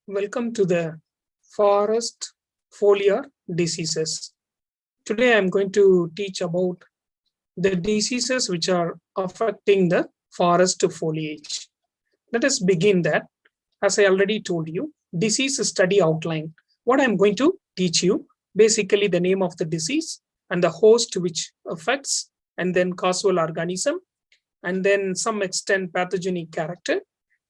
Welcome to the forest foliar diseases. Today I'm going to teach about the diseases which are affecting the forest foliage. Let us begin that. As I already told you, disease study outline. What I'm going to teach you, basically the name of the disease and the host which affects, and then causal organism, and then some extent pathogenic character,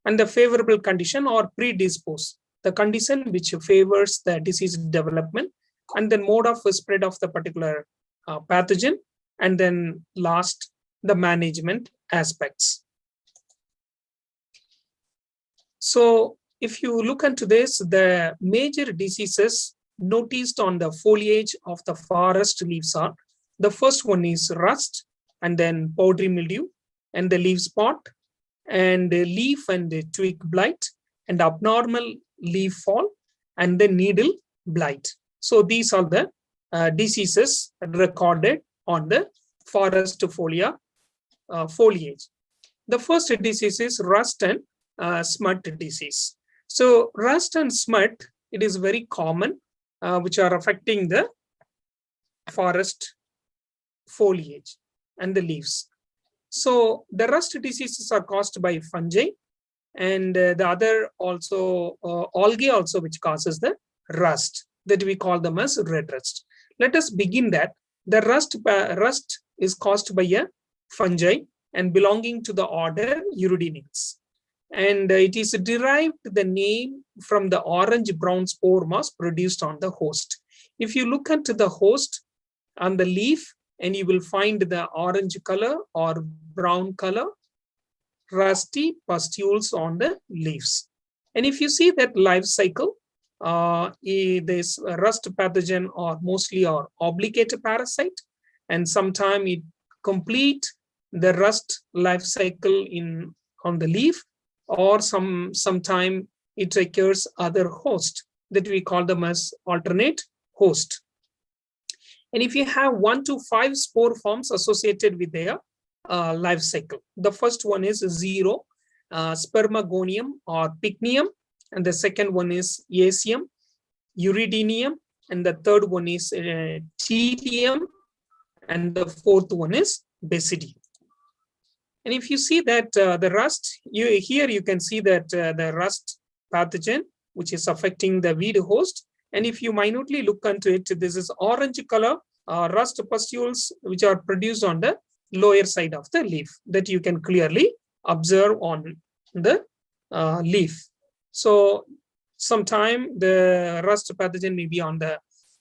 and the favorable condition or predispose, the condition which favors the disease development, and then mode of spread of the particular pathogen, and then last, the management aspects. So if you look into this, the major diseases noticed on the foliage of the forest leaves are, the first one is rust, and then powdery mildew, and the leaf spot, and the leaf and the twig blight, and abnormal leaf fall, and the needle blight. So these are the diseases recorded on the forest foliage. The first disease is rust and smut disease. So rust and smut, it is very common, which are affecting the forest foliage and the leaves. So the rust diseases are caused by fungi, and the other also algae also which causes the rust, that we call them as red rust. Let us begin that. The rust is caused by a fungi and belonging to the order Uridinales, and it is derived the name from the orange brown spore mass produced on the host. If you look into the host on the leaf, and you will find the orange color or brown color rusty pustules on the leaves. And if you see that life cycle, this rust pathogen are mostly are obligate parasite, and sometimes it complete the rust life cycle on the leaf, or sometime it occurs other host that we call them as alternate host. And if you have 1 to 5 spore forms associated with their life cycle, the first one is 0, spermagonium or pycnium, and the second one is Asium, Uridinium, and the third one is Tedium, and the fourth one is Basidium. And if you see that the rust, here you can see that the rust pathogen which is affecting the weed host. And if you minutely look into it, this is orange color rust pustules which are produced on the lower side of the leaf, that you can clearly observe on the leaf. So sometime the rust pathogen may be on the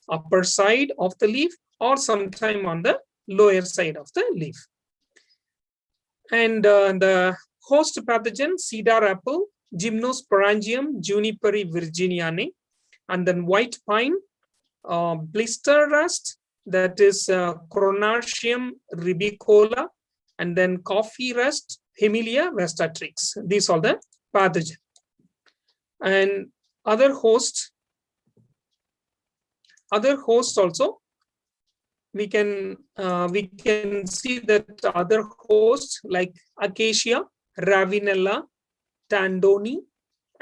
upper side of the leaf, or sometime on the lower side of the leaf. And the host pathogen, cedar apple, Gymnosporangium juniperi virginianae, and then white pine, blister rust, that is Cronartium rubicola, and then coffee rust, Hemilia vestatrix. These are the pathogen. And other hosts also, we can see that other hosts like Acacia, Ravinella, Tandoni,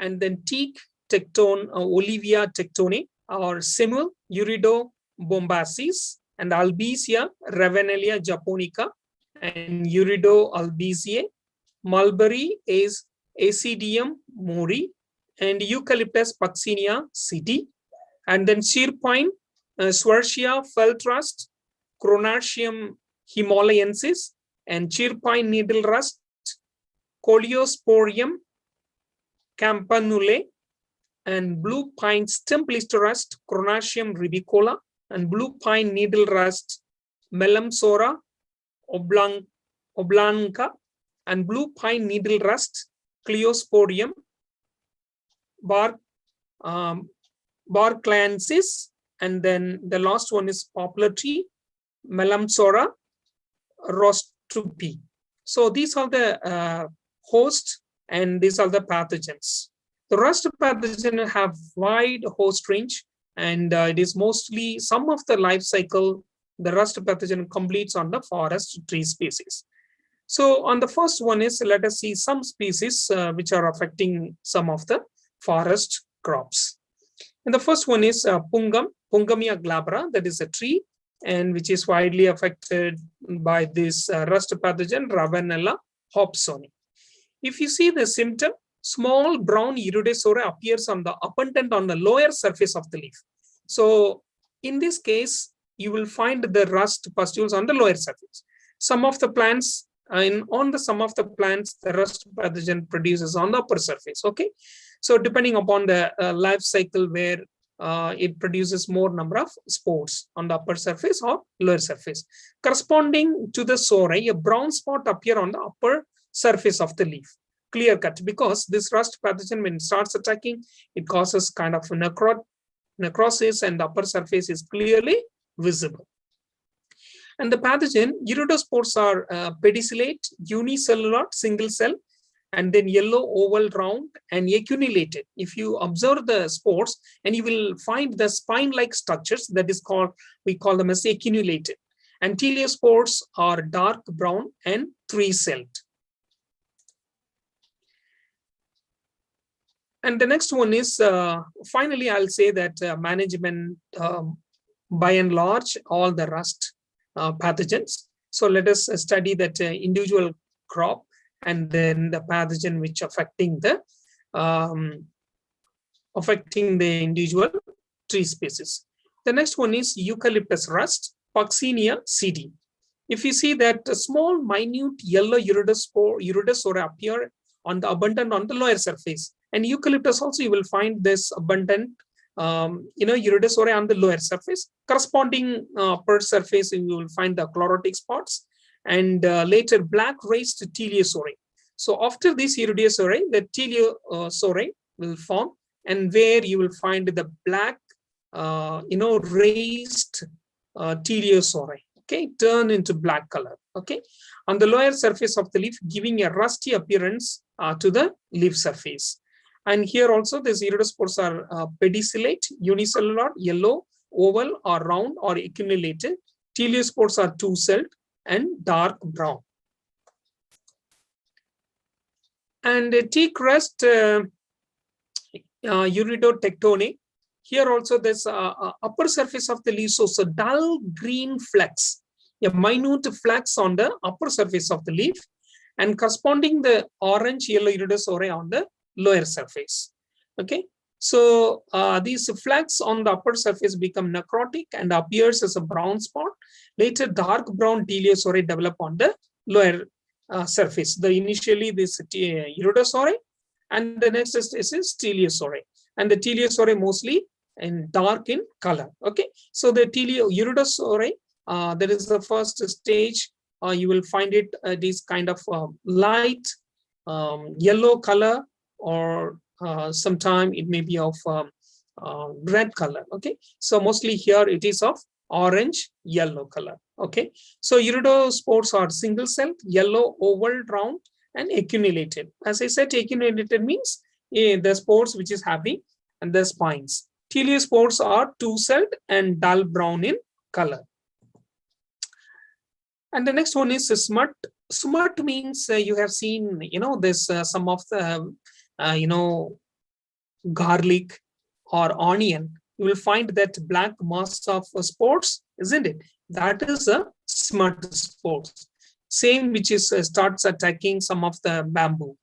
and then teak, tectone, Olivia tectone, or Simul, Urido bombacis, and Albizia, Ravenelia japonica, and Urido albiziae. Mulberry is Acidium mori, and Eucalyptus puccinia citi, and then Chirpine, Schwarzia felt rust, Cronartium himalayensis, and Chirpine needle rust, Coliosporium campanule, and blue pine stem blister rust, Cronartium rubicola, and blue pine needle rust, Melamsora oblanca, and blue pine needle rust, Cleosporium barclayensis, and then the last one is poplar tree, Melamsora rostrupi. So these are the hosts, and these are the pathogens. The rust pathogen have wide host range, and it is mostly some of the life cycle the rust pathogen completes on the forest tree species. So on the first one is, let us see some species which are affecting some of the forest crops. And the first one is Pungamia glabra, that is a tree, and which is widely affected by this rust pathogen, Ravenella hobsoni. If you see the symptom, small brown iridosaur appears on the abundant on the lower surface of the leaf. So in this case, you will find the rust pustules on the lower surface. Some of the plants, some of the plants, the rust pathogen produces on the upper surface. Okay, so depending upon the life cycle, where it produces more number of spores on the upper surface or lower surface. Corresponding to the sore, a brown spot appear on the upper surface of the leaf. Clear cut, because this rust pathogen, when it starts attacking, it causes kind of necrosis, and the upper surface is clearly visible. And the pathogen, iridospores are pedicellate, unicellular, single cell, and then yellow, oval, round, and acuminated. If you observe the spores, and you will find the spine-like structures, that is called, we call them as acuminated. And teliospores are dark brown and three-celled. And the next one is, finally, I'll say that management, by and large, all the rust pathogens. So let us study that individual crop, and then the pathogen which affecting the individual tree species. The next one is eucalyptus rust, Puccinia cd. If you see that a small minute yellow iridosaur appear on the abundant on the lower surface, and eucalyptus also you will find this abundant iridosaur on the lower surface. Corresponding per surface, you will find the chlorotic spots, and later black raised teliosaur. So after this iridosaur, the teliosaur will form, and where you will find the black raised teliosaur, okay, turn into black color, okay, on the lower surface of the leaf, giving a rusty appearance to the leaf surface. And here also the iridospores are pedicellate, unicellular, yellow, oval or round or accumulated. Teliospores are two-celled and dark brown. And teak rust, uridotectone. Here also there's upper surface of the leaf, so dull green flecks, a minute flecks on the upper surface of the leaf, and corresponding the orange yellow iridosaur on the lower surface. Okay, so these flecks on the upper surface become necrotic and appears as a brown spot. Later, dark brown teliosaur develop on the lower surface. Initially this iridosaur, and the next is teliosaur, and the teliosaur mostly in dark in color. Okay, so the iridosaur, that is the first stage. You will find it this kind of light yellow color, or sometime it may be of red color. Okay, so mostly here it is of orange yellow color. Okay, so iridospores are single celled, yellow, oval, round, and acuminated. As I said, acuminated means the spores which is having and the spines. Teliospores are two-celled and dull brown in color. And the next one is smut. Smut means you have seen, this some of the, garlic or onion. You will find that black mass of spores, isn't it? That is a smut spores. Same which is starts attacking some of the bamboo.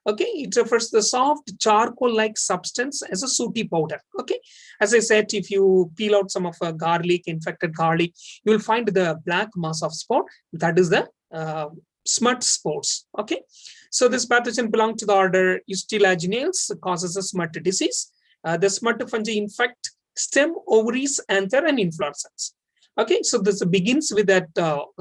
Okay, it refers to the soft charcoal-like substance as a sooty powder. Okay, as I said, if you peel out some of a garlic, infected garlic, you will find the black mass of spore. That is the smut spores. Okay, so this pathogen belongs to the order Eustylaginales, causes a smut disease. The smut fungi infect stem, ovaries, anther, and inflorescence. Okay, so this begins with that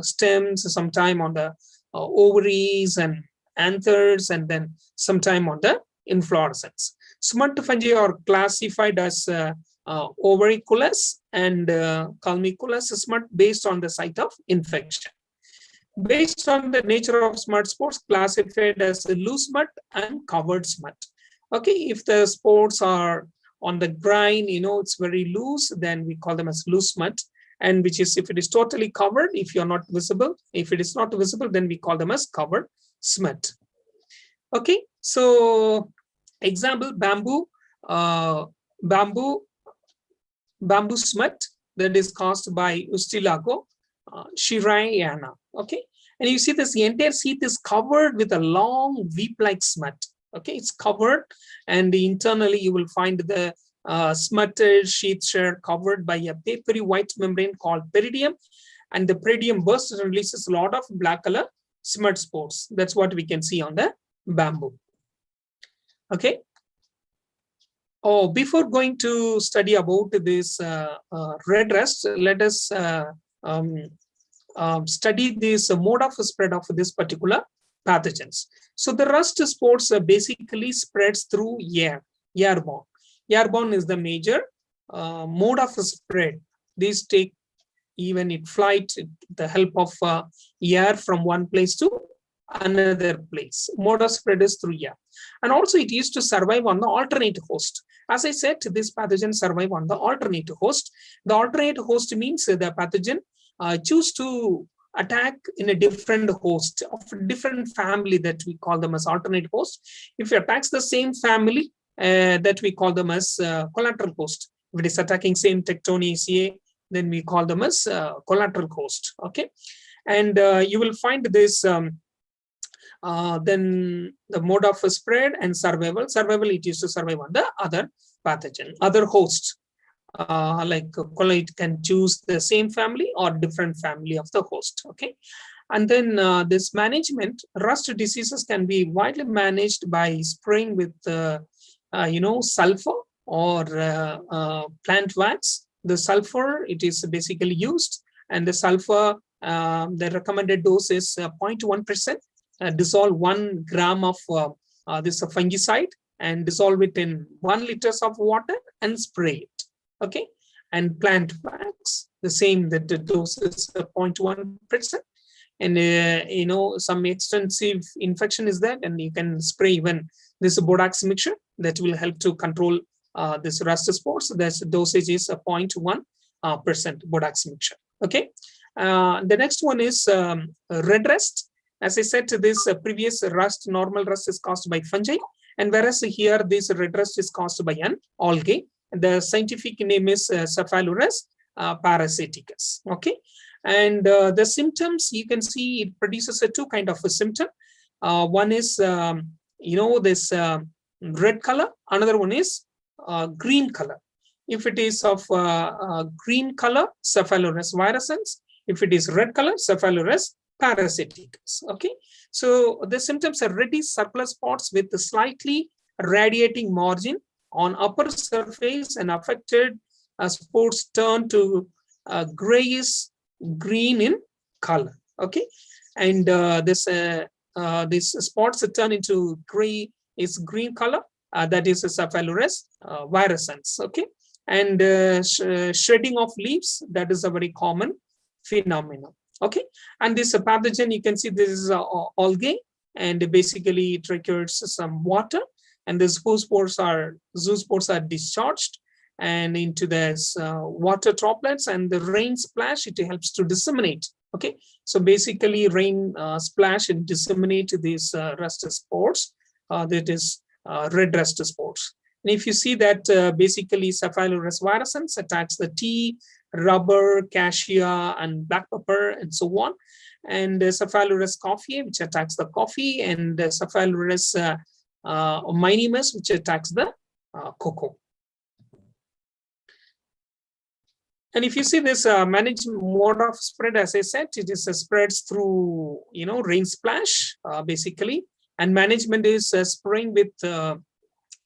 stems, sometime on the ovaries and anthers, and then sometime on the inflorescence. Smut fungi are classified as ovariculous and culmiculous smut based on the site of infection. Based on the nature of smut spores, classified as loose smut and covered smut. Okay, if the spores are on the grain, it's very loose, then we call them as loose smut. And which is, if it is totally covered, if you're not visible, if it is not visible, then we call them as covered smut. Okay, so example, bamboo, bamboo smut that is caused by Ustilago shirayana. Okay, and you see this the entire sheath is covered with a long weep-like smut. Okay, it's covered, and internally you will find the smutted sheath shell covered by a papery white membrane called peridium, and the peridium bursts and releases a lot of black color smut spores. That's what we can see on the bamboo. Okay. Oh, before going to study about this red rust, let us study this mode of spread of this particular pathogens. So the rust spores basically spreads through air, airborne. Airborne is the major mode of spread. These take even it flight the help of air from one place to another place. Mode of spread is through air, and also it used to survive on the alternate host. As I said, this pathogen survive on the alternate host. The alternate host means the pathogen choose to attack in a different host of a different family that we call them as alternate host. If it attacks the same family, that we call them as collateral host. If it is attacking same Tectoniaceae, then we call them as collateral host. Okay, and you will find this. Then the mode of spread and survival. Survival, it used to survive on the other pathogen, other host. Like it can choose the same family or different family of the host. Okay, and then this management, rust diseases can be widely managed by spraying with sulfur or plant wax. The sulfur, it is basically used, and the sulfur, the recommended dose is 0.1%. Dissolve 1 gram of this fungicide and dissolve it in 1 liter of water and spray it. Okay, and plant wax, the same, that the dose is 0.1%. And some extensive infection is there, and you can spray even this borax mixture that will help to control this rust spores. The dosage is 0.1% borax mixture. Okay, the next one is red rust. As I said, this previous rust, normal rust is caused by fungi, and whereas here this red rust is caused by an algae. The scientific name is Cephalurus parasiticus. Okay, and the symptoms, you can see it produces two kind of a symptom. One is this red color. Another one is green color. If it is of green color, Cephalurus virescens. If it is red color, Cephalurus parasiticus. Okay, so the symptoms are reddish circular spots with a slightly radiating margin on upper surface, and affected spores turn to grayish green in color. Okay, and this spots turn into green color. That is a Cephalurus virescens. Okay, and shredding of leaves, that is a very common phenomenon. Okay, and this pathogen, you can see this is algae, and basically it requires some water, and the zoospores are discharged and into this water droplets, and the rain splash, it helps to disseminate. Okay, so basically rain splash and disseminate these rust spores, that is red rust spores. And if you see that basically Cephalurus virescens attacks the tea, rubber, cassia, and black pepper, and so on. And Cephalurus coffee, which attacks the coffee, and Cephalurus minimus, which attacks the cocoa. And if you see this managed mode of spread, as I said, it is spreads through rain splash basically, and management is spraying with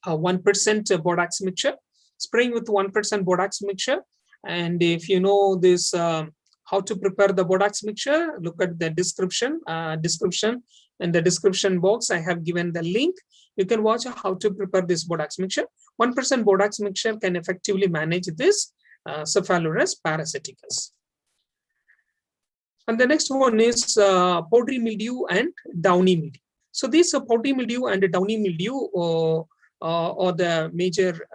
1% borax mixture. Spraying with 1% borax mixture. And if you know this, how to prepare the borax mixture, look at the description. In the description box, I have given the link. You can watch how to prepare this borax mixture. 1% borax mixture can effectively manage this Cephalurus parasiticus. And the next one is powdery mildew and downy mildew. So these powdery mildew and downy mildew are the major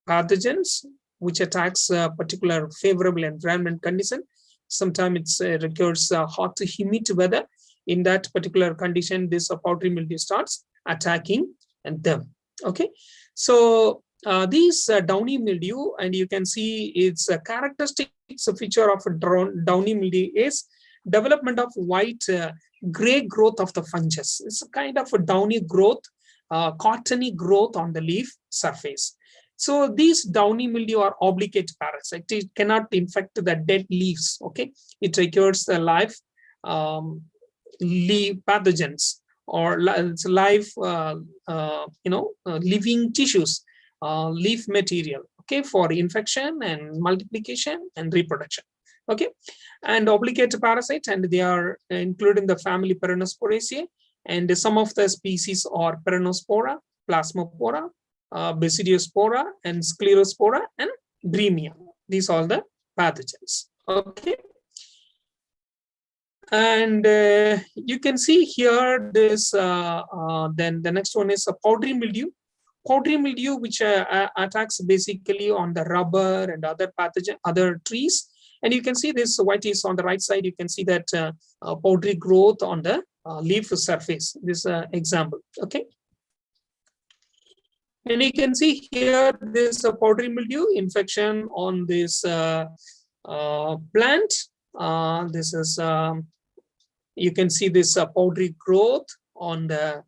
pathogens which attacks a particular favorable environment condition. Sometimes it requires hot to humid weather. In that particular condition, this powdery mildew starts attacking them. Okay, So these downy mildew, and you can see its characteristic feature of downy mildew is development of white gray growth of the fungus. It's a kind of a downy growth, cottony growth on the leaf surface. So these downy mildew are obligate parasite. It cannot infect the dead leaves. Okay, it requires the live leaf pathogens or live, living tissues, leaf material. Okay, for infection and multiplication and reproduction. Okay, and obligate parasites, and they are included in the family Perennosporiaceae, and some of the species are Perennospora, Plasmopora, Basidiospora, and Sclerospora, and Dremia. These are the pathogens. Okay, and you can see here this. Then the next one is a powdery mildew. Powdery mildew, which attacks basically on the rubber and other pathogen, other trees. And you can see this white is on the right side. You can see that powdery growth on the leaf surface. This example. Okay. And you can see here this powdery mildew infection on this plant. This is, you can see this powdery growth on the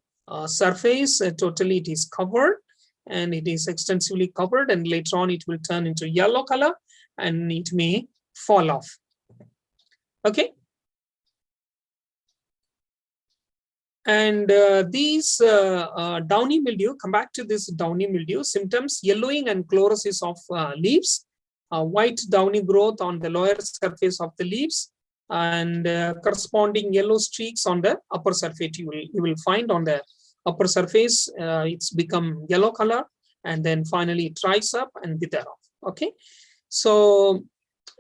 surface. Totally it is covered, and it is extensively covered, and later on it will turn into yellow color and it may fall off. Okay. And these downy mildew, come back to this downy mildew symptoms: yellowing and chlorosis of leaves, white downy growth on the lower surface of the leaves, and corresponding yellow streaks on the upper surface. You will find on the upper surface, it's become yellow color, and then finally it dries up and wither off. Okay, so,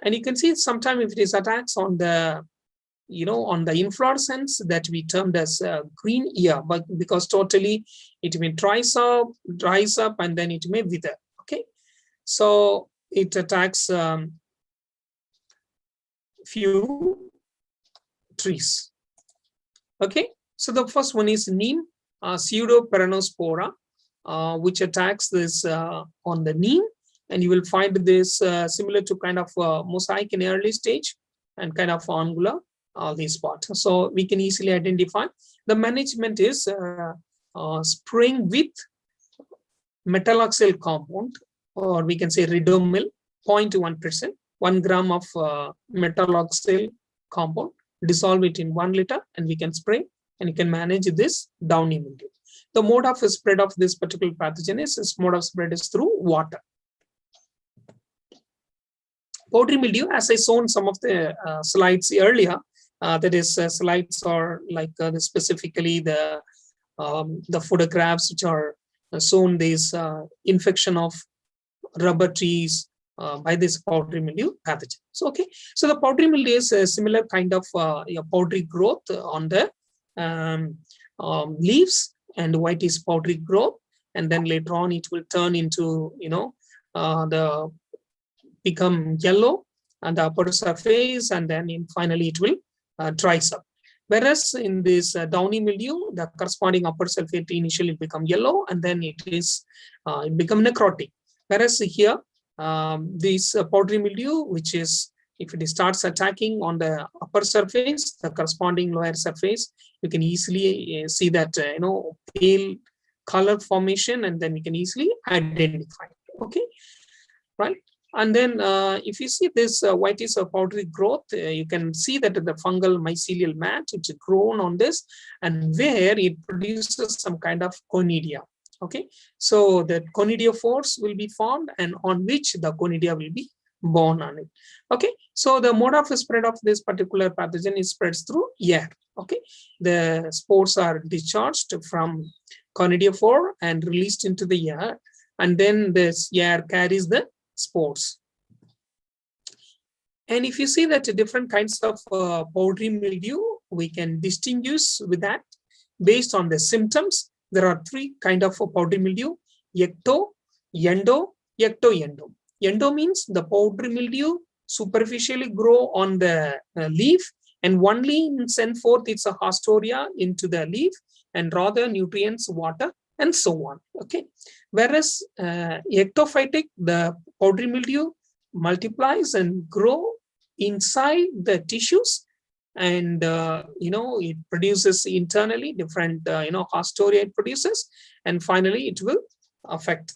and you can see sometimes if it is attacks on the, on the inflorescence, that we termed as green ear, but because totally it may dries up, and then it may wither. Okay, so it attacks few trees. Okay, so the first one is Neem, Pseudoperennospora, which attacks this on the neem, and you will find this similar to kind of mosaic in early stage and kind of angular this spot. So we can easily identify. The management is spraying with metaloxyl compound, or we can say Ridomil, 0.1%, 1 gram of metaloxyl compound, dissolve it in 1 liter, and we can spray, and you can manage this downy mildew. The mode of spread of this particular pathogen is mode of spread is through water. Powdery mildew, as I shown some of the slides earlier, that is slides are like specifically the photographs which are shown this infection of rubber trees by this powdery mildew pathogen. So okay, so the powdery mildew is a similar kind of powdery growth on the leaves, and white is powdery growth, and then later on it will turn into the become yellow on the upper surface, and then finally it will dries up. Whereas in this downy mildew, the corresponding upper surface initially become yellow, and then it become necrotic. Whereas here, this powdery mildew, which is, if it starts attacking on the upper surface, the corresponding lower surface, you can easily see that pale color formation, and then you can easily identify. Okay, right. And then if you see this white is a powdery growth, you can see that the fungal mycelial mat, which is grown on this, and where it produces some kind of conidia. Okay, so the conidiophores will be formed, and on which the conidia will be born on it. Okay, so the mode of spread of this particular pathogen is spreads through air. Okay, the spores are discharged from conidiophore and released into the air, and then this air carries the spores. And if you see that different kinds of powdery mildew, we can distinguish with that based on the symptoms. There are 3 kinds of powdery mildew: ecto, endo, ecto-endo. Endo means the powdery mildew superficially grow on the leaf, and only send forth its a hostoria into the leaf, and rather nutrients, water and so on. Okay, whereas ectophytic, the powdery mildew multiplies and grow inside the tissues, and it produces internally different Hostoria it produces, and finally it will affect.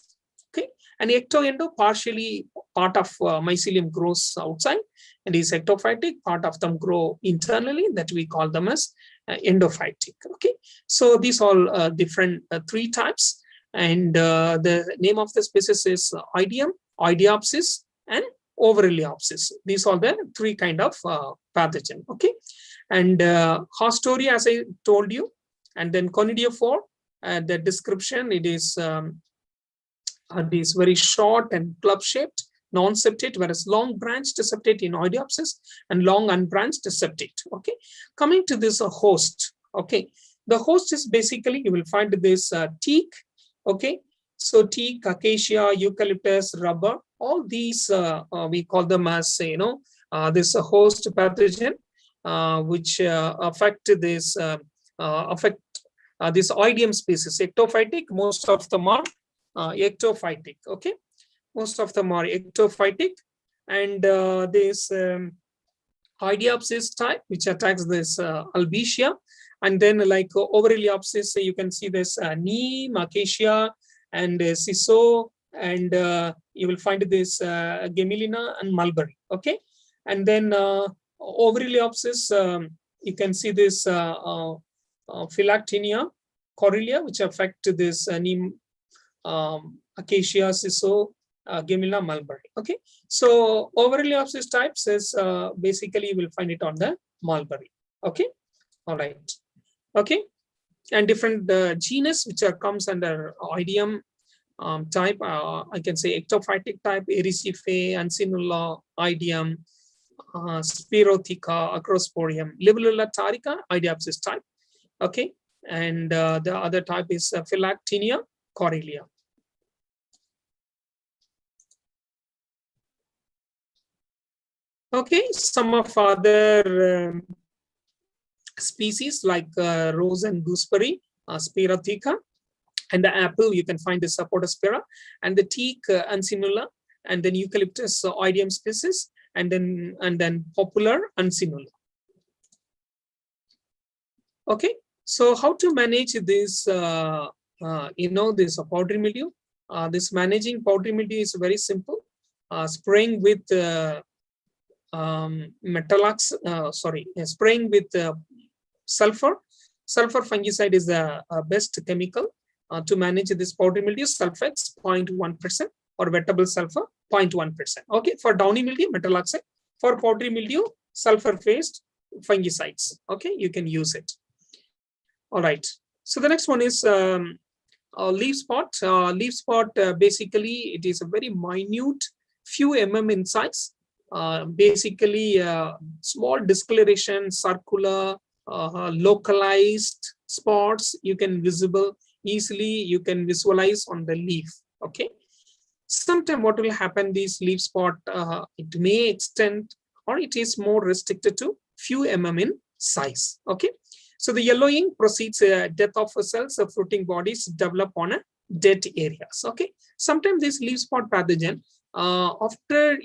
Okay, and ecto-endo, partially part of mycelium grows outside and is ectophytic, part of them grow internally, that we call them as endophytic. Okay, so these all different three types, and the name of the species is oidium, oidiopsis, and overiliopsis. These are the three kind of pathogen. Okay, and Hostoria, as I told you, and then conidiophore, the description, it is very short and club shaped, non-septate, whereas long branched septate in oidiopsis and long unbranched septate. Okay, coming to this host. Okay, the host is basically, you will find this teak. Okay, so teak, acacia, eucalyptus, rubber, all these we call them as this host pathogen which affect this this oidium species. Ectophytic, most of them are ectophytic. Okay, most of them are ectophytic, and this oidiopsis type, which attacks this albizia, and then like overiliopsis, you can see this neem, acacia, and Sisu, and you will find this gemellina and mulberry. Okay, and then overiliopsis, you can see this phylactinia, coryllia, which affect this neem, acacia, Sisu, gemellina, mulberry. Okay, so overiliopsis types is basically you will find it on the mulberry. Okay, all right. Okay, and different genus which comes under oidium type, I can say ectophytic type, Ericifae, Ancinula, oidium, Spirotheca, Acrosporium, Libellula tarica, oidiopsis type. Okay, and the other type is phylactinia, coryllia. Okay, some of other species like rose and gooseberry, Spirotheca, and the apple, you can find the Sapodospira, and the teak, Ancinula, and then eucalyptus, oidium species, and then popular, Ancinula. Okay, so how to manage this, this powdery mildew? This managing powdery mildew is very simple. Spraying with spraying with sulfur. Sulfur fungicide is the best chemical to manage this powdery mildew. Sulfates 0.1% or wettable sulfur 0.1%. Okay, for downy mildew, metaloxide. For powdery mildew, sulfur-based fungicides. Okay, you can use it. All right. So the next one is leaf spot. Leaf spot, basically, it is a very minute, few mm in size. Basically, small discoloration, circular, localized spots you can visible easily, you can visualize on the leaf. Okay, sometime what will happen, these leaf spot, it may extend or it is more restricted to few mm in size. Okay, so the yellowing proceeds death of cells, fruiting bodies develop on a dead areas. Okay, sometimes this leaf spot pathogen, after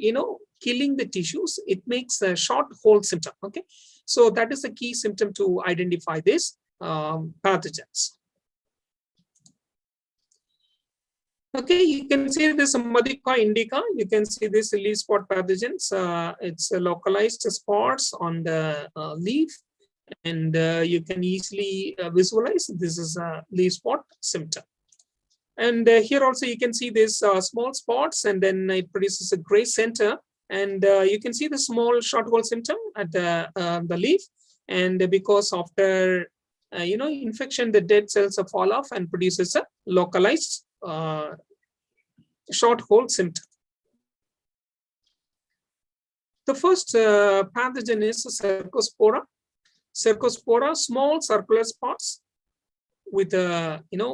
killing the tissues, it makes a short hole symptom. Okay, so that is the key symptom to identify these pathogens. Okay, you can see this Madica indica. You can see this leaf spot pathogens. It's localized spots on the leaf, and you can easily visualize this is a leaf spot symptom. And here also you can see these small spots, and then it produces a gray center. And you can see the small short hole symptom at the leaf. And because after infection, the dead cells fall off and produces a localized short hole symptom. The first pathogen is Cercospora. Cercospora, small circular spots with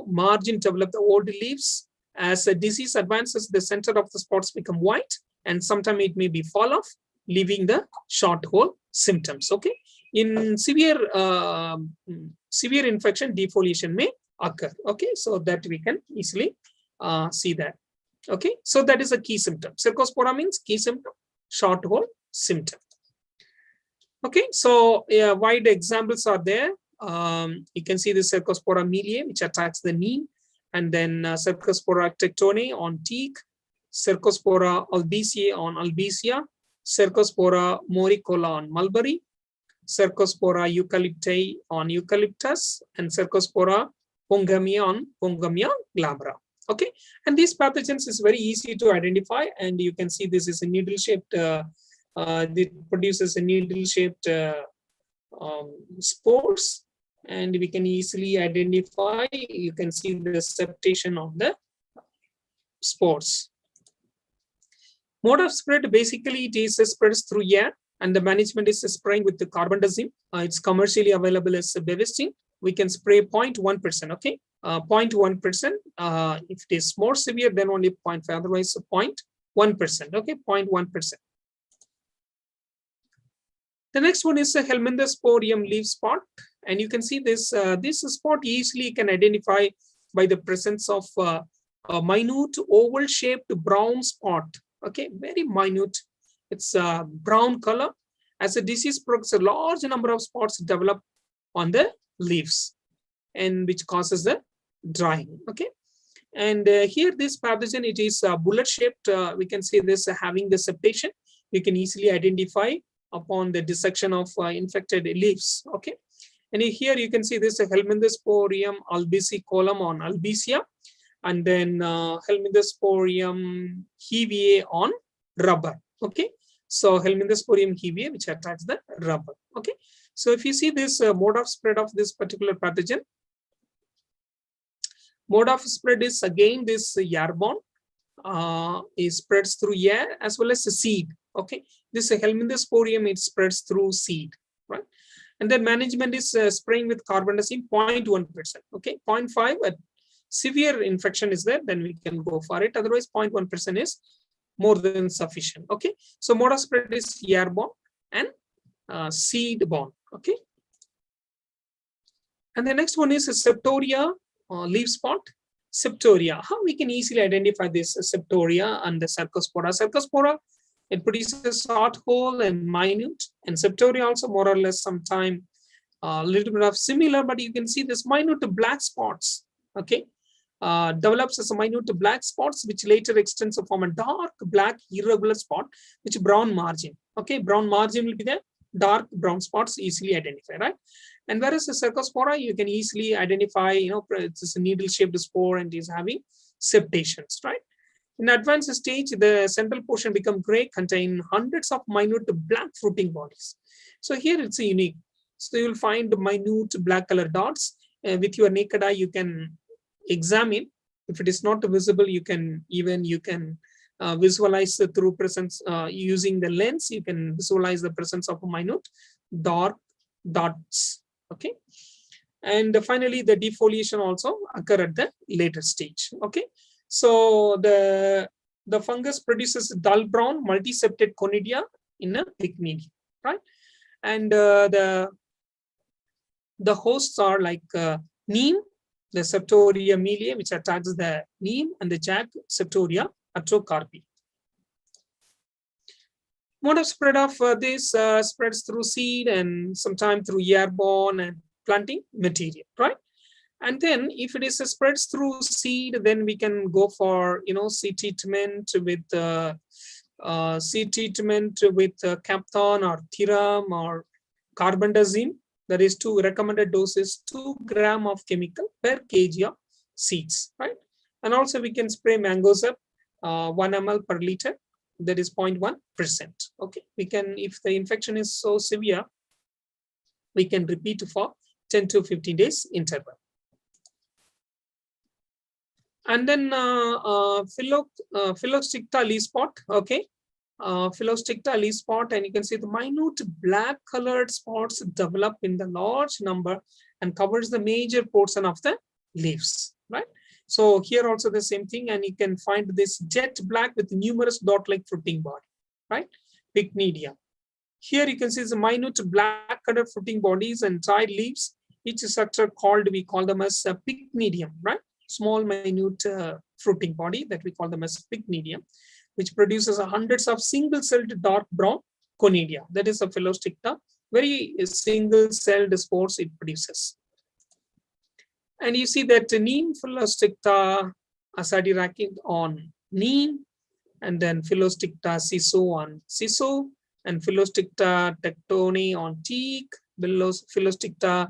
margin develop the old leaves. As a disease advances, the center of the spots become white, and sometimes it may be fall off, leaving the short hole symptoms. Okay, in severe infection, defoliation may occur. Okay, so that we can easily see that. Okay, so that is a key symptom. Cercospora means key symptom, short hole symptom. Okay, so wide examples are there. You can see the Cercospora miliae, which attacks the neem, and then Cercospora tectoniae on teak, Cercospora albiceae on albicea, Cercospora moricola on mulberry, Cercospora eucalypti on eucalyptus, and Cercospora pongamia on pongamia glabra. Okay, and these pathogens is very easy to identify, and you can see this is a needle-shaped. It produces a needle-shaped spores, and we can easily identify. You can see the septation of the spores. Mode of spread, basically it is spreads through air, and the management is spraying with the carbendazim. It's commercially available as a Bevestin. We can spray 0.1%. Okay, 0.1%. If it is more severe, then only 0.5. Otherwise, 0.1%. Okay, 0.1%. The next one is a Helminthesporium leaf spot, and you can see this. This spot easily can identify by the presence of a minute oval-shaped brown spot. Okay, very minute. It's a brown color. As a disease progresses, a large number of spots develop on the leaves, and which causes the drying. Okay, and here this pathogen, it is bullet-shaped. We can see this having the septation. You can easily identify upon the dissection of infected leaves. Okay, and here you can see this Helminthesporium albicicolum on albicea, and then Helminthesporium heaviae on rubber. Okay, so Helminthesporium heaviae, which attacks the rubber. Okay, so if you see this mode of spread of this particular pathogen, mode of spread is again this airborne. It spreads through air as well as the seed. Okay, this Helminthesporium, it spreads through seed, right? And then management is spraying with carbendazim 0.1%. Okay, 0.5. Severe infection is there, then we can go for it. Otherwise, 0.1% is more than sufficient. Okay, so mode of spread is airborne and seed borne. Okay, and the next one is a Septoria leaf spot. Septoria, how we can easily identify this Septoria and the Cercospora. Cercospora, it produces short hole and minute, and Septoria also more or less sometime a little bit of similar, but you can see this minute black spots. Okay, develops as a minute black spots, which later extends to form a dark black irregular spot, which brown margin. Okay, brown margin will be there. Dark brown spots easily identify, right? And whereas the Cercospora, you can easily identify, it's a needle-shaped spore and is having septations, right? In advanced stage, the central portion become gray, contain hundreds of minute black fruiting bodies. So here it's unique. So you'll find minute black color dots. With your naked eye, you can examine. If it is not visible, you can visualize through presence using the lens. You can visualize the presence of minute dark dots. Okay, and finally the defoliation also occur at the later stage. Okay, so the fungus produces dull brown multi-septate conidia in a pycnidia, right? And the hosts are like neem, the Septoria miliae, which attacks the neem, and the jack Septoria atrocarpi. Mode of spread of this spreads through seed and sometimes through airborne and planting material, right? And then if it is spreads through seed, then we can go for seed treatment with capthon or thiram or carbendazim. That is 2 recommended doses, 2 grams of chemical per kg of seeds, right? And also we can spray Mangozeb 1 ml per liter. That is 0.1%. Okay, we can, if the infection is so severe, we can repeat for 10 to 15 days interval. And then Philosticta leaf spot. Okay, Philosticta leaf spot, and you can see the minute black colored spots develop in the large number and covers the major portion of the leaves, right? So here also the same thing, and you can find this jet black with numerous dot-like fruiting body, right? Pycnidia. Here you can see the minute black colored fruiting bodies and dried leaves each structure we call them as a pycnidium, right? Small minute fruiting body that we call them as pycnidium, which produces hundreds of single-celled dark brown conidia. That is a Philosticta, very single-celled spores it produces. And you see that Neem Philosticta azadirachid on Neem, and then Philosticta Sisu on Sisu, and Philosticta tectone on teak, Philosticta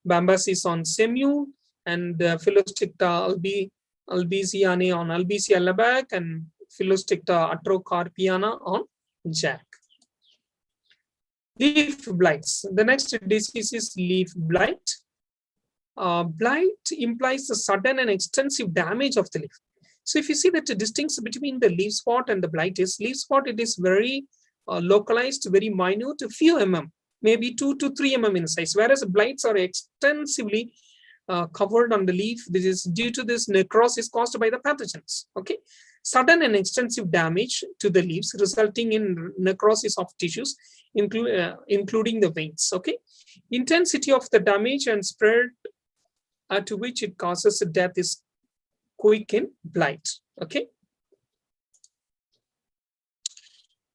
bambasis on semu, and Philosticta albesianae on Albizia labac, and Philosticta atrocarpiana on jack. Leaf blights. The next disease is leaf blight. Blight implies the sudden and extensive damage of the leaf. So if you see that the distinction between the leaf spot and the blight is, leaf spot, it is very localized, very minute, a few mm, maybe 2 to 3 mm in size, whereas blights are extensively covered on the leaf. This is due to this necrosis caused by the pathogens. Okay, sudden and extensive damage to the leaves resulting in necrosis of tissues, including the veins. Okay, intensity of the damage and spread to which it causes death is quick in blight. Okay,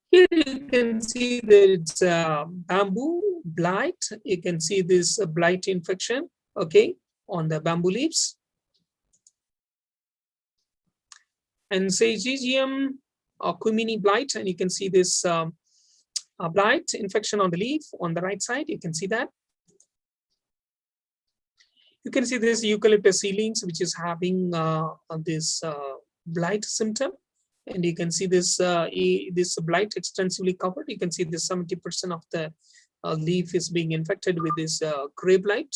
here you can see that it's bamboo blight. You can see this blight infection, okay, on the bamboo leaves. And Syzygium cumini blight, and you can see this blight infection on the leaf on the right side. You can see that. You can see this eucalyptus seedlings, which is having this blight symptom, and you can see this this blight extensively covered. You can see this 70% of the leaf is being infected with this gray blight,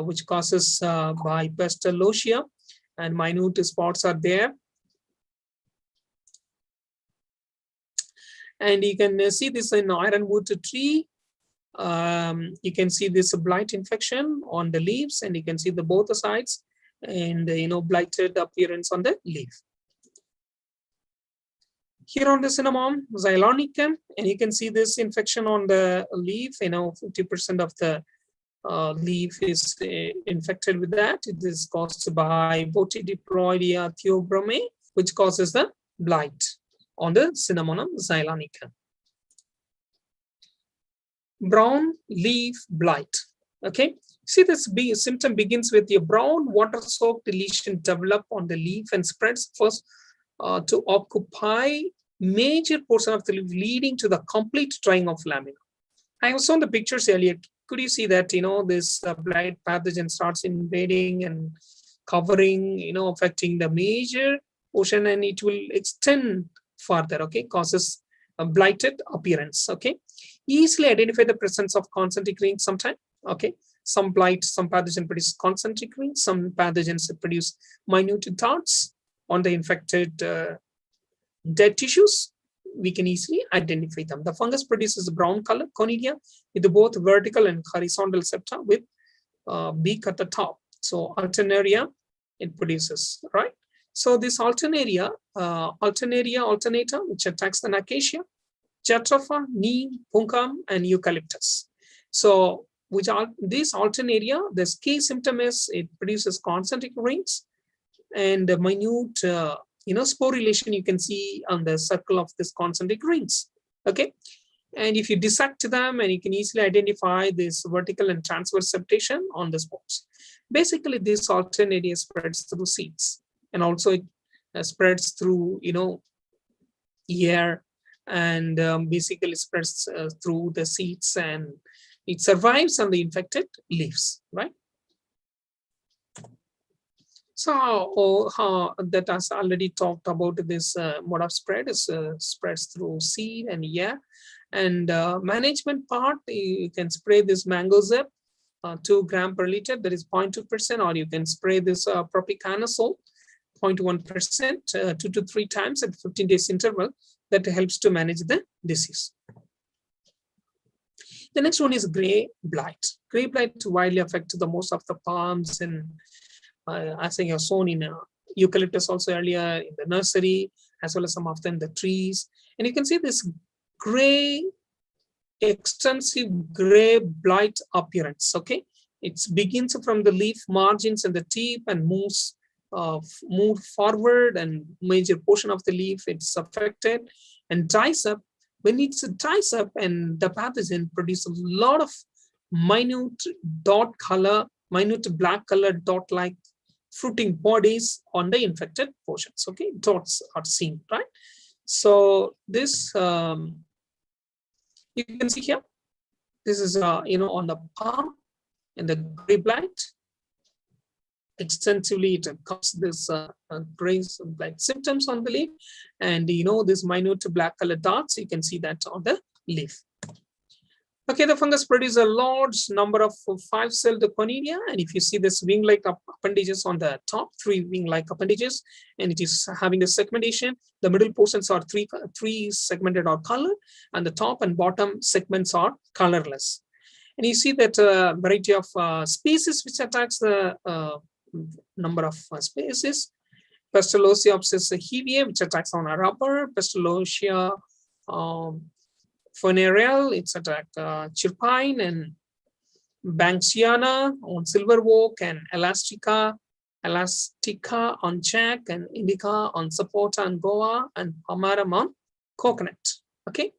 which causes by Pestalotia, and minute spots are there. And you can see this in ironwood tree. You can see this blight infection on the leaves, and you can see the both sides, and blighted appearance on the leaf. Here on the cinnamon xylonicum, and you can see this infection on the leaf. 50% of the leaf is infected with that. It is caused by Botidiploidea theobrome, which causes the blight on the Cinnamomum xylonicum. Brown leaf blight. Okay, see this symptom begins with a brown water-soaked lesion develop on the leaf and spreads first to occupy major portion of the leaf, leading to the complete drying of lamina. I was on the pictures earlier. Could you see that this blight pathogen starts invading and covering, affecting the major portion, and it will extend further. Okay, causes a blighted appearance. Okay, easily identify the presence of concentric rings sometime. Okay, some pathogen produce concentric rings, some pathogens produce minute dots on the infected dead tissues. We can easily identify them. The fungus produces brown color conidia with both vertical and horizontal septa with beak at the top. So Alternaria it produces, right? So this Alternaria alternata, which attacks the acacia, jatropha, neem, puncum, and eucalyptus. So which are these Alternaria, the key symptom is it produces concentric rings and the minute sporulation you can see on the circle of this concentric rings. Okay, and if you dissect them, and you can easily identify this vertical and transverse septation on the spores. Basically, this Alternaria spreads through seeds, and also it spreads through air, and basically spreads through the seeds, and it survives on the infected leaves, right? So that has already talked about this mode of spread is spreads through seed and air. And management part, you can spray this mango zip 2 grams per liter, that is 0.2%, or you can spray this propiconazole 0.1% 2 to 3 times at 15 days interval. That helps to manage the disease. The next one is gray blight. Gray blight widely affects the most of the palms, and as I have shown in eucalyptus also earlier in the nursery, as well as some of them the trees. And you can see this gray, extensive gray blight appearance. Okay, It begins from the leaf margins and the tip and move forward, and major portion of the leaf it's affected and dries up. When it dries up, and the pathogen produces a lot of minute minute black color dot-like fruiting bodies on the infected portions. Okay, dots are seen, right? So this you can see here. This is on the palm and the gray blight. Extensively, it causes this gray blight symptoms on the leaf, and this minute black color dots. You can see that on the leaf. Okay, the fungus produces a large number of 5-celled conidia, and if you see this wing-like appendages on the top, 3 wing-like appendages, and it is having the segmentation. The middle portions are three segmented or colored, and the top and bottom segments are colorless. And you see that variety of species which attacks the number of species. Pestalozziopsis heaviae, which attacks on a rubber. Pestalozziopsis funereal, it's attack chirpine, and Banksiana on silver oak, and elastica on jack, and indica on sapota and goa, and pamarum on coconut. Okay.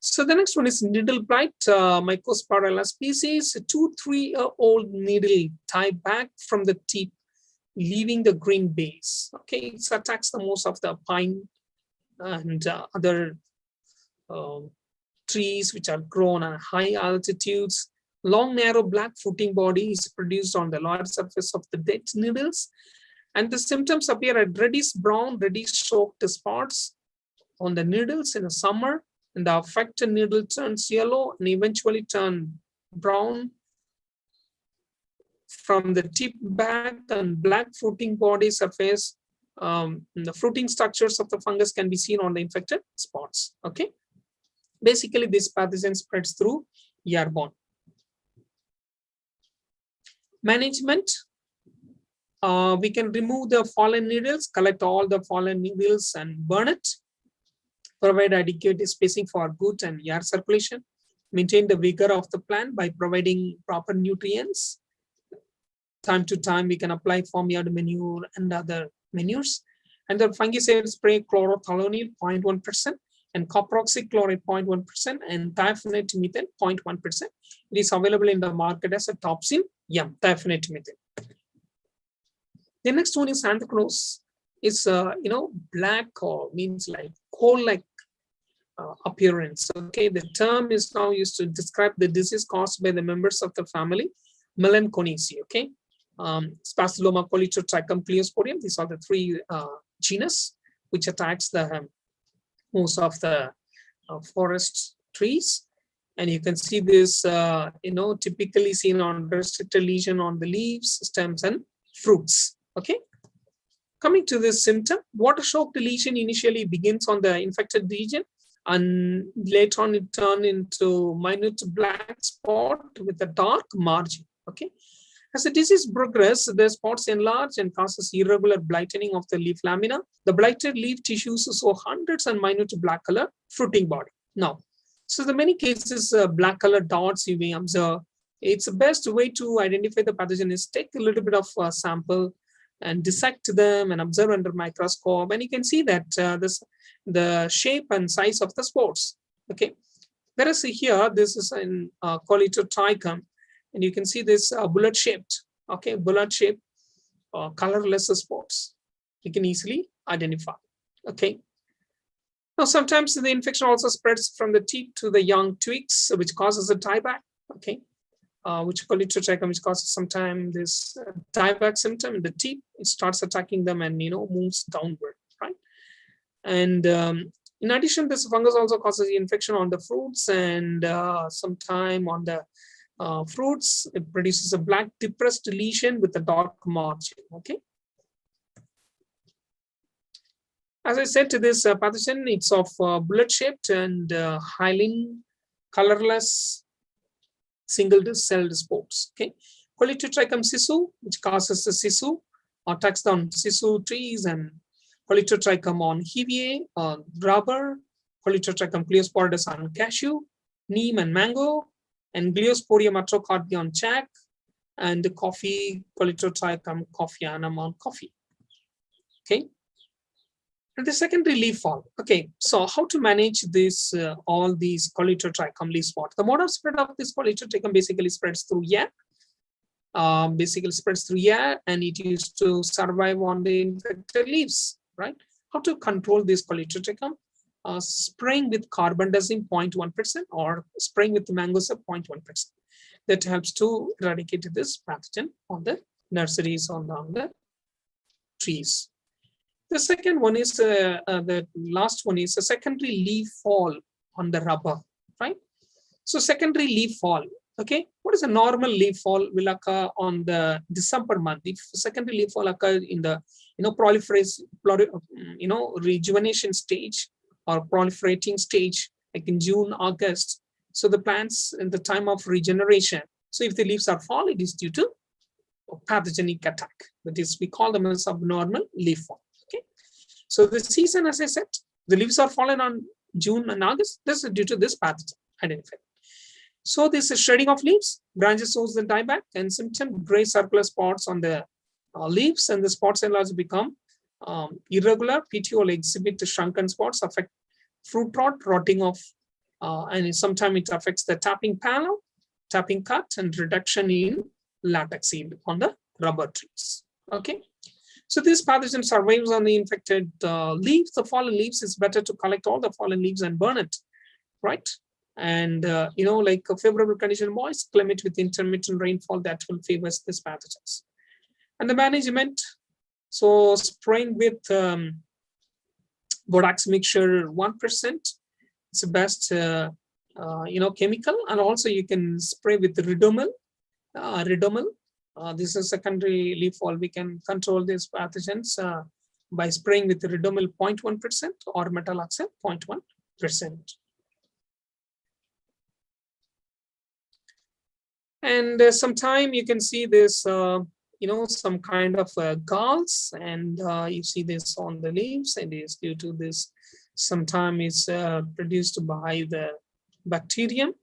So the next one is Needlebright, Mycosporella species. 2-3-year-old needle tie back from the tip, leaving the green base. Okay, it attacks the most of the pine and other trees which are grown at high altitudes. Long, narrow, black fruiting body is produced on the lower surface of the dead needles, and the symptoms appear at reddish brown, reddish soaked spots on the needles in the summer, and the affected needle turns yellow and eventually turn brown from the tip back, and black fruiting body surface. The fruiting structures of the fungus can be seen on the infected spots. Okay. Basically, this pathogen spreads through airborne. Management. We can remove the fallen needles, collect all the fallen needles and burn it. Provide adequate spacing for good and air circulation. Maintain the vigor of the plant by providing proper nutrients. Time to time, we can apply farmyard manure and other manures. And the fungicide spray chlorothalonil 0.1%. and coproxychloride 0.1% and thiophanate-methane 0.1%. It is available in the market as a topsin thiophanate-methane. The next one is anthracnose. It's black, or means like coal-like appearance. Okay, the term is now used to describe the disease caused by the members of the family Melanchoniaceae. Okay, Sphancelloma, Colitotrichum, Cleosporium. These are the 3 genus which attacks the most of the forest trees, and you can see this typically seen on restricted lesion on the leaves, stems, and fruits. Okay, coming to this symptom, water soaked lesion initially begins on the infected region, and later on it turns into minute black spot with a dark margin. Okay, as the disease progresses, the spots enlarge and causes irregular blightening of the leaf lamina. The blighted leaf tissues show hundreds and minute black color fruiting body. Now, so the many cases black color dots you may observe. It's the best way to identify the pathogen is take a little bit of sample and dissect them and observe under microscope, and you can see that the shape and size of the spores. Okay, whereas here this is in Colitotrichum. And you can see this bullet-shaped, colorless spots. You can easily identify. Okay. Now, sometimes the infection also spreads from the tip to the young twigs, which causes a dieback. Okay, which Colitotrichum, which causes sometimes this dieback symptom in the tip. It starts attacking them and moves downward, right? And in addition, this fungus also causes the infection on the fruits, and sometime on the fruits, it produces a black depressed lesion with a dark margin. Okay. As I said, to this pathogen, it's of bullet-shaped and hyaline, colorless, single-celled spores. Okay. Colitotrichum sisu, which causes the sisu, attacks on sisu trees, and Colitotrichum on heaviae, rubber, Colitotrichum cleosporidus on cashew, neem and mango, and Gliosporium atrocardion jack, and the coffee Coleotrichum coffeeanum on coffee. Okay. And the secondary leaf fall. Okay, so how to manage this? All these Coleotrichum leaf spot. The mode of spread of this Coleotrichum basically spreads through air. And it used to survive on the infected leaves, right? How to control this Coleotrichum? Spraying with carbendazim 0.1% or spraying with mangoseb 0.1%. That helps to eradicate this pathogen on the nurseries, on the trees. The second one is the last one is a secondary leaf fall on the rubber, right? So secondary leaf fall. Okay, what is a normal leaf fall will occur on the December month. If secondary leaf fall occur in the rejuvenation stage or proliferating stage, like in June, August. So the plants in the time of regeneration. So if the leaves are fall, it is due to pathogenic attack. That is, we call them as abnormal leaf fall. Okay. So the season, as I said, the leaves are fallen on June and August. This is due to this pathogen identified. So this is shredding of leaves, branches shows the dieback, and symptom gray circular spots on the leaves, and the spots and large become irregular. Petiole exhibit the shrunken spots, affect fruit rot, rotting of, and sometimes it affects the tapping panel, tapping cut, and reduction in latex yield on the rubber trees. Okay. So this pathogen survives on the infected leaves. The fallen leaves, is better to collect all the fallen leaves and burn it, right? And like a favorable condition, moist climate with intermittent rainfall, that will favor this pathogens. And the management, so spraying with borax mixture 1%, it's the best chemical, and also you can spray with ridomil. This is secondary leaf fall. We can control these pathogens by spraying with ridomil 0.1% or metalaxyl 0.1%. And sometime you can see this, some kind of galls, and you see this on the leaves, and it's due to this. Sometimes it's produced by the bacterium,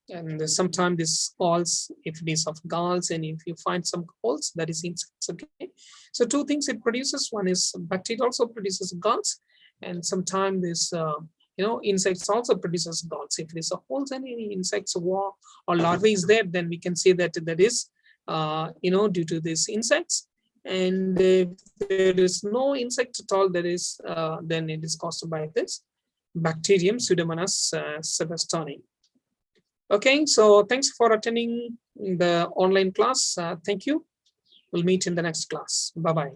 and sometimes this galls, if it is of galls, and if you find some galls, that is insects. Okay, so two things it produces. One is bacteria also produces galls, and sometimes this insects also produces galls. If there's a holes and any insects or larvae is there, then we can say that that is due to these insects. And if there is no insect at all, there is then it is caused by this bacterium Pseudomonas sebastiani. Okay, so thanks for attending the online class. Thank you. We'll meet in the next class. Bye-bye.